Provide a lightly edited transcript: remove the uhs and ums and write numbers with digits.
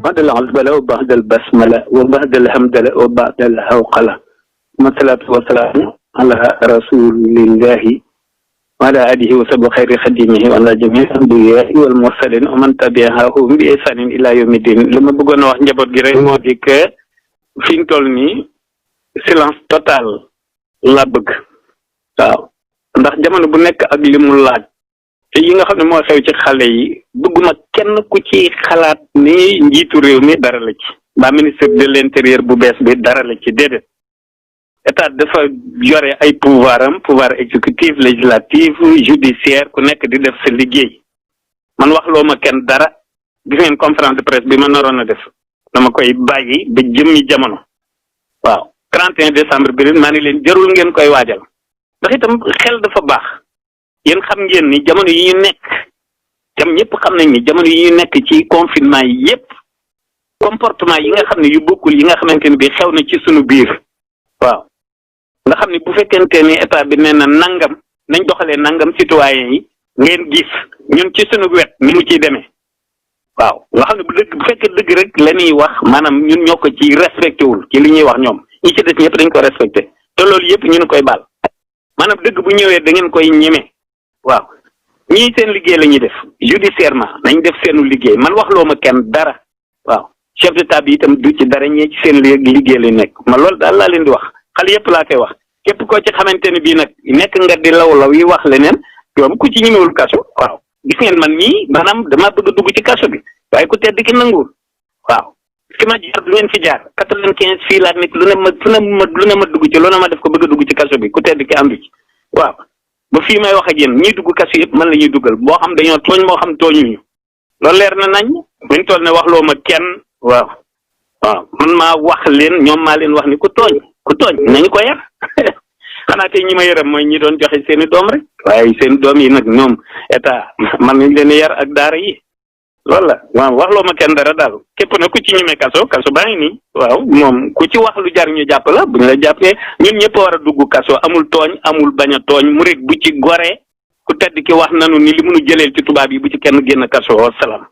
بعد العزبلة وبعد البسملة وبعد الحمدلة وبعد الهوقلة والصلاة والسلام على رسول الله وعلى آله وصحبه خير خديمه وعلى جميع الأنبياء والمرسلين ومن تبعهم بإحسان إلى يوم الدين لما bëggoon wax njaboot gi rek moo di que fi ñu toll nii silence total la bëgg waaw ndax jamono bu nekk ak li mu laaj te yi nga xam ne moo xew ci xale yi bëgguma kenn ku ci xalaat ni njiitu réew mi dara la ci ba ministre de l'intérieur bu bees bi dara la ci déedéet état dafa yore ay pouvoir exécutif législatif judiciaire ku nekk di def sa liggéey man wax loo ma kenn dara gis ngeen conférence de presse bi ma naroon a def dama koy bàyyi ba jëmmi jamono waaw 31 décembre bi maa ni leen jarul ngeen koy waajal ndax itam xel dafa baax yéen xam ngeen ni jamono yi ñu nekk tam ñëpp xam nañ ni jamono yi ñu nekk ci confinement yi yépp comportement yi nga xam ne yu bokkul yi nga xamante ni bi xew na ci sunu biir waaw nga xam ne bu fekkente ni état bi nee na nangam nañ doxalee nangam citoyen yi ngeen gis ñun ci sunu wet ni mu ciy demee waaw nga xam ne bu fekkee dëgg rek la ñuy wax maanaam ñun ñoo ko ci respecté wul ci li ñuy wax ñoom ñi ci des ñëpp dañ ko respecté te loolu yëpp ñu koy baal maanaam dëgg bu ñëwee da ngeen koy ñeme waaw ñii seen liggéey la ñuy def judiciairement nañ def seenu liggéey man wax loo ma kenn dara waaw chef d'état bi itam du ci dara ñee ci seen liggéey la nekk ma loolu daal laa leen di wax xale yëpp laa koy wax képp koo ci xamante ne bii nag nekk nga di law yi wax leneen yoom ku ci ñemewul kaso waaw gis ngeen man mii maanaam damaa bëgg a dugg ci kaso bi waaye ku tedd ki nanguwul waaw fi ma jaar du ngeen fi jaar 95 fii laa nekk lu ne ma dugg ci lu ne ma def ko bëgg a dugg ci kaso bi ku tedd ki àndu ci waaw ba fii may wax ak yéen ñiy dugg kaso yëpp man la ñuy duggal moo xam dañoo tooñ moo xam tooñuñu loolu leer na nañ buñ toll ne wax loo ma kenn waaw man maa wax leen ñoom maa leen wax ni ku tooñ nañu ko yar xanaa tey ñi ma yërëm mooy ñi doon joxe seeni doom rek waaye seen doom yi nag ñoom état man nañ leen yar ak daara yi loolu la waaw wax loo ma kenn dara daal képp na ku ci ñemee kaso baa ngi nii waaw moom ku ci wax lu jar ñu jàpp la bu ñu la jàppee ñun ñëpp war a dugg kaso amul tooñ amul bañ a tooñ murit bu ci goree ku tedd ki wax nanu ni li mënu jëleel ci tubaab yi bu ci kenn génn kaso salaam